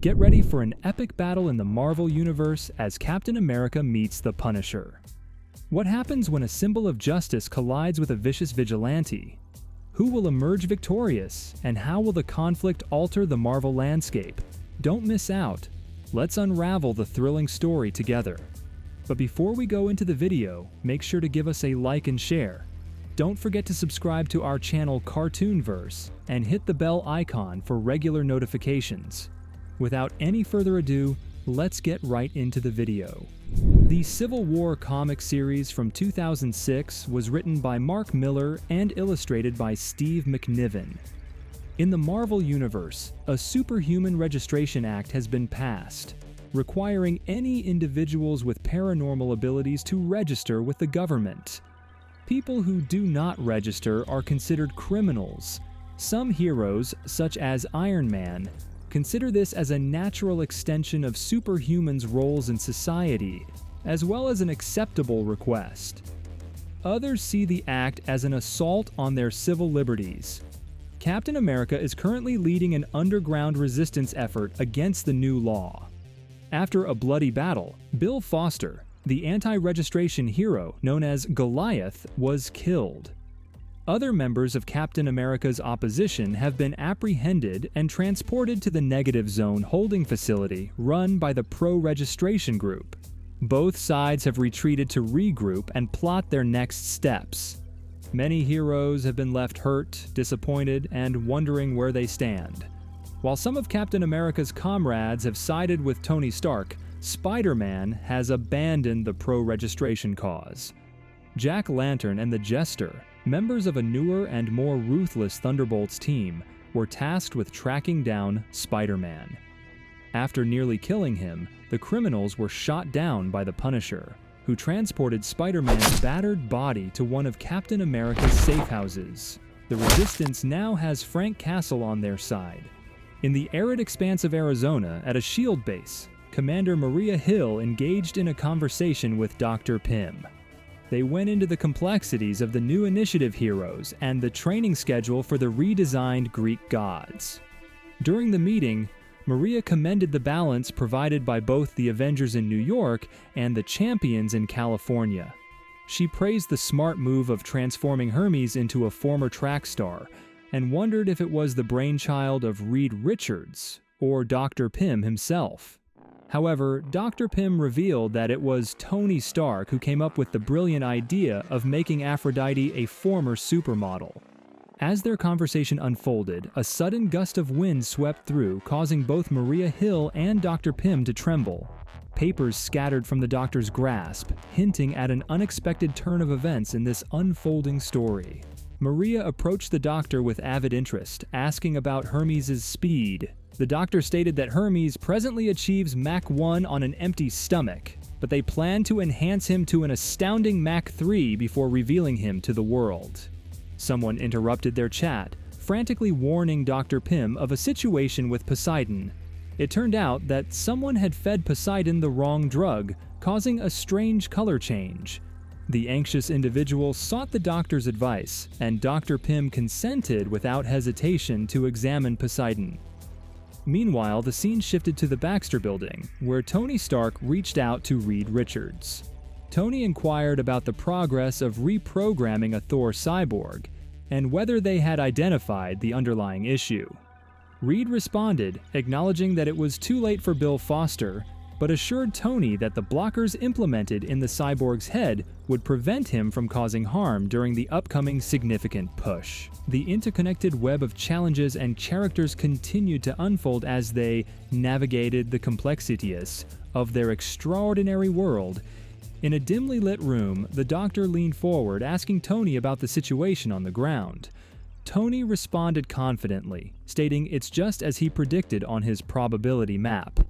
Get ready for an epic battle in the Marvel Universe as Captain America meets the Punisher. What happens when a symbol of justice collides with a vicious vigilante? Who will emerge victorious, and how will the conflict alter the Marvel landscape? Don't miss out. Let's unravel the thrilling story together. But before we go into the video, make sure to give us a like and share. Don't forget to subscribe to our channel Cartoonverse and hit the bell icon for regular notifications. Without any further ado, let's get right into the video. The Civil War comic series from 2006 was written by Mark Millar and illustrated by Steve McNiven. In the Marvel Universe, a Superhuman Registration Act has been passed, requiring any individuals with paranormal abilities to register with the government. People who do not register are considered criminals. Some heroes, such as Iron Man, consider this as a natural extension of superhumans' roles in society, as well as an acceptable request. Others see the act as an assault on their civil liberties. Captain America is currently leading an underground resistance effort against the new law. After a bloody battle, Bill Foster, the anti-registration hero known as Goliath, was killed. Other members of Captain America's opposition have been apprehended and transported to the Negative Zone holding facility run by the Pro-Registration Group. Both sides have retreated to regroup and plot their next steps. Many heroes have been left hurt, disappointed, and wondering where they stand. While some of Captain America's comrades have sided with Tony Stark, Spiderman has abandoned the pro-registration cause. Jack-Lantern and the Jester, members of a newer and more ruthless Thunderbolts team, were tasked with tracking down Spider-Man. After nearly killing him, the criminals were shot down by the Punisher, who transported Spider-Man's battered body to one of Captain America's safe houses. The Resistance now has Frank Castle on their side. In the arid expanse of Arizona, at a SHIELD base, Commander Maria Hill engaged in a conversation with Dr. Pym. They went into the complexities of the new initiative heroes and the training schedule for the redesigned Greek gods. During the meeting, Maria commended the balance provided by both the Avengers in New York and the Champions in California. She praised the smart move of transforming Hermes into a former track star and wondered if it was the brainchild of Reed Richards or Dr. Pym himself. However, Dr. Pym revealed that it was Tony Stark who came up with the brilliant idea of making Aphrodite a former supermodel. As their conversation unfolded, a sudden gust of wind swept through, causing both Maria Hill and Dr. Pym to tremble. Papers scattered from the doctor's grasp, hinting at an unexpected turn of events in this unfolding story. Maria approached the doctor with avid interest, asking about Hermes' speed. The doctor stated that Hermes presently achieves Mach 1 on an empty stomach, but they plan to enhance him to an astounding Mach 3 before revealing him to the world. Someone interrupted their chat, frantically warning Dr. Pym of a situation with Poseidon. It turned out that someone had fed Poseidon the wrong drug, causing a strange color change. The anxious individual sought the doctor's advice, and Dr. Pym consented without hesitation to examine Poseidon. Meanwhile, the scene shifted to the Baxter Building, where Tony Stark reached out to Reed Richards. Tony inquired about the progress of reprogramming a Thor cyborg, and whether they had identified the underlying issue. Reed responded, acknowledging that it was too late for Bill Foster, but assured Tony that the blockers implemented in the cyborg's head would prevent him from causing harm during the upcoming significant push. The interconnected web of challenges and characters continued to unfold as they navigated the complexities of their extraordinary world. In a dimly lit room, the doctor leaned forward, asking Tony about the situation on the ground. Tony responded confidently, stating it's just as he predicted on his probability map.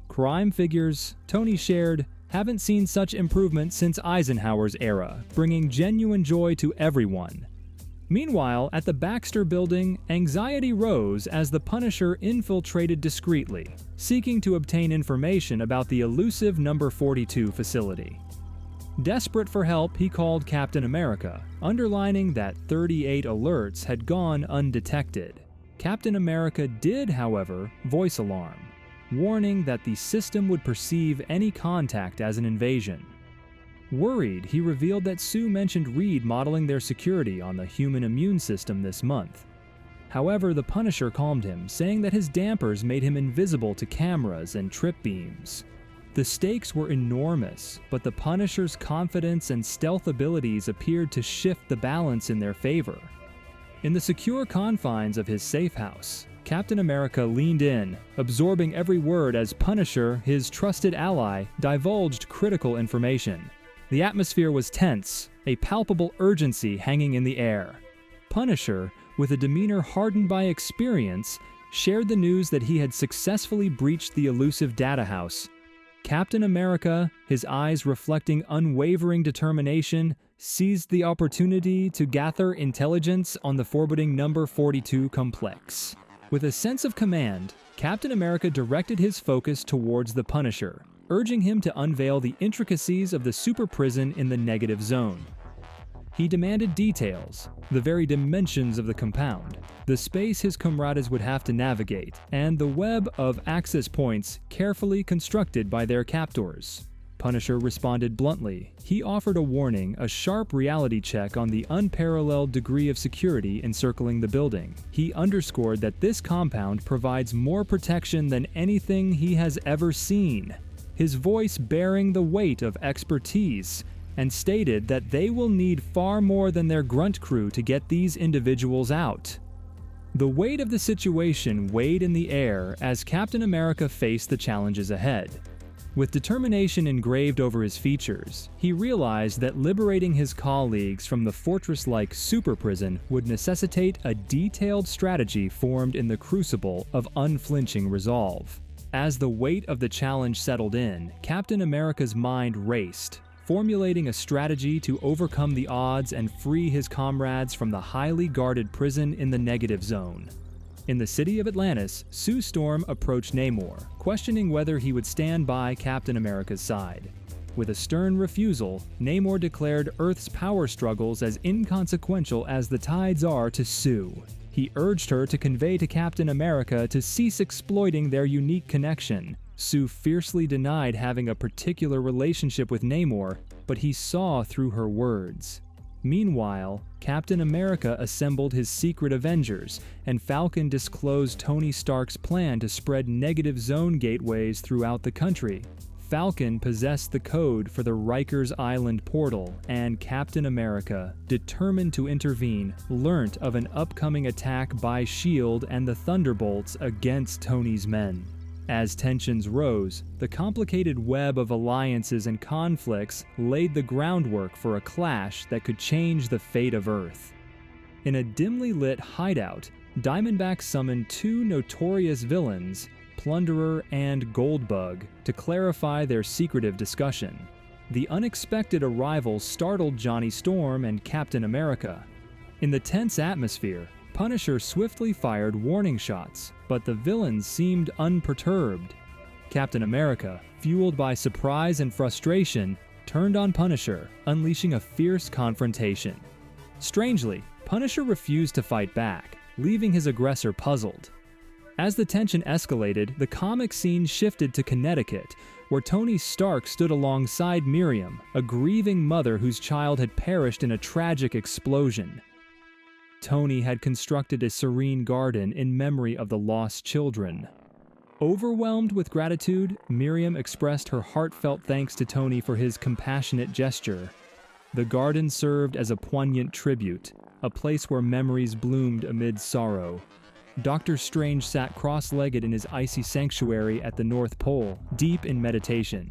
Crime figures, Tony shared, haven't seen such improvement since Eisenhower's era, bringing genuine joy to everyone. Meanwhile, at the Baxter Building, anxiety rose as the Punisher infiltrated discreetly, seeking to obtain information about the elusive No. 42 facility. Desperate for help, he called Captain America, underlining that 38 alerts had gone undetected. Captain America did, however, voice alarm. warning that the system would perceive any contact as an invasion. Worried, he revealed that Sue mentioned Reed modeling their security on the human immune system this month. However, the Punisher calmed him, saying that his dampers made him invisible to cameras and trip beams. The stakes were enormous, but the Punisher's confidence and stealth abilities appeared to shift the balance in their favor. In the secure confines of his safe house, Captain America leaned in, absorbing every word as Punisher, his trusted ally, divulged critical information. The atmosphere was tense, a palpable urgency hanging in the air. Punisher, with a demeanor hardened by experience, shared the news that he had successfully breached the elusive data house. Captain America, his eyes reflecting unwavering determination, seized the opportunity to gather intelligence on the forwarding number 42 complex. With a sense of command, Captain America directed his focus towards the Punisher, urging him to unveil the intricacies of the super prison in the negative zone. He demanded details, the very dimensions of the compound, the space his comrades would have to navigate, and the web of access points carefully constructed by their captors. Punisher responded bluntly. He offered a warning, a sharp reality check on the unparalleled degree of security encircling the building. He underscored that this compound provides more protection than anything he has ever seen, his voice bearing the weight of expertise, and stated that they will need far more than their grunt crew to get these individuals out. The weight of the situation weighed in the air as Captain America faced the challenges ahead. With determination engraved over his features, he realized that liberating his colleagues from the fortress-like super prison would necessitate a detailed strategy formed in the crucible of unflinching resolve. As the weight of the challenge settled in, Captain America's mind raced, formulating a strategy to overcome the odds and free his comrades from the highly guarded prison in the negative zone. In the city of Atlantis, Sue Storm approached Namor, questioning whether he would stand by Captain America's side. With a stern refusal, Namor declared Earth's power struggles as inconsequential as the tides are to Sue. He urged her to convey to Captain America to cease exploiting their unique connection. Sue fiercely denied having a particular relationship with Namor, but he saw through her words. Meanwhile, Captain America assembled his secret Avengers, and Falcon disclosed Tony Stark's plan to spread negative zone gateways throughout the country. Falcon possessed the code for the Rikers Island portal, and Captain America, determined to intervene, learnt of an upcoming attack by S.H.I.E.L.D. and the Thunderbolts against Tony's men. As tensions rose, the complicated web of alliances and conflicts laid the groundwork for a clash that could change the fate of Earth. In a dimly lit hideout, Diamondback summoned two notorious villains, Plunderer and Goldbug, to clarify their secretive discussion. The unexpected arrival startled Johnny Storm and Captain America. In the tense atmosphere, Punisher swiftly fired warning shots, but the villains seemed unperturbed. Captain America, fueled by surprise and frustration, turned on Punisher, unleashing a fierce confrontation. Strangely, Punisher refused to fight back, leaving his aggressor puzzled. As the tension escalated, the comic scene shifted to Connecticut, where Tony Stark stood alongside Miriam, a grieving mother whose child had perished in a tragic explosion. Tony had constructed a serene garden in memory of the lost children. Overwhelmed with gratitude, Miriam expressed her heartfelt thanks to Tony for his compassionate gesture. The garden served as a poignant tribute, a place where memories bloomed amid sorrow. Doctor Strange sat cross-legged in his icy sanctuary at the North Pole, deep in meditation.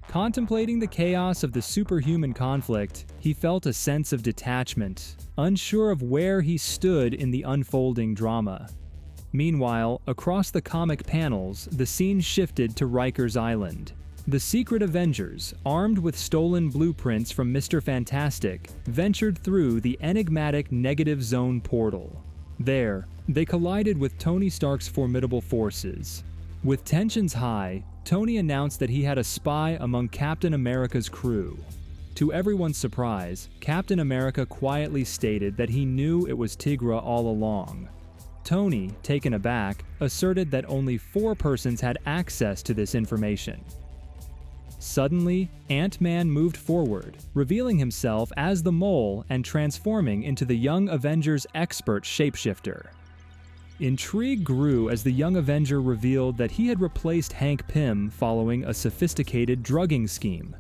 Contemplating the chaos of the superhuman conflict, he felt a sense of detachment, unsure of where he stood in the unfolding drama. Meanwhile, across the comic panels, the scene shifted to Rikers Island. The secret Avengers, armed with stolen blueprints from Mr. Fantastic, ventured through the enigmatic negative zone portal. There, they collided with Tony Stark's formidable forces. With tensions high, Tony announced that he had a spy among Captain America's crew. To everyone's surprise, Captain America quietly stated that he knew it was Tigra all along. Tony, taken aback, asserted that only 4 persons had access to this information. Suddenly, Ant-Man moved forward, revealing himself as the Mole and transforming into the Young Avenger's expert shapeshifter. Intrigue grew as the Young Avenger revealed that he had replaced Hank Pym following a sophisticated drugging scheme.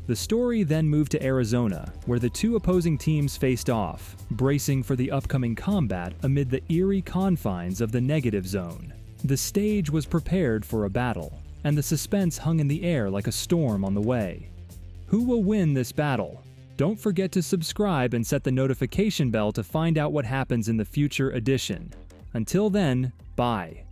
The story then moved to Arizona, where the 2 opposing teams faced off, bracing for the upcoming combat amid the eerie confines of the Negative Zone. The stage was prepared for a battle, and the suspense hung in the air like a storm on the way. Who will win this battle? Don't forget to subscribe and set the notification bell to find out what happens in the future edition. Until then, bye.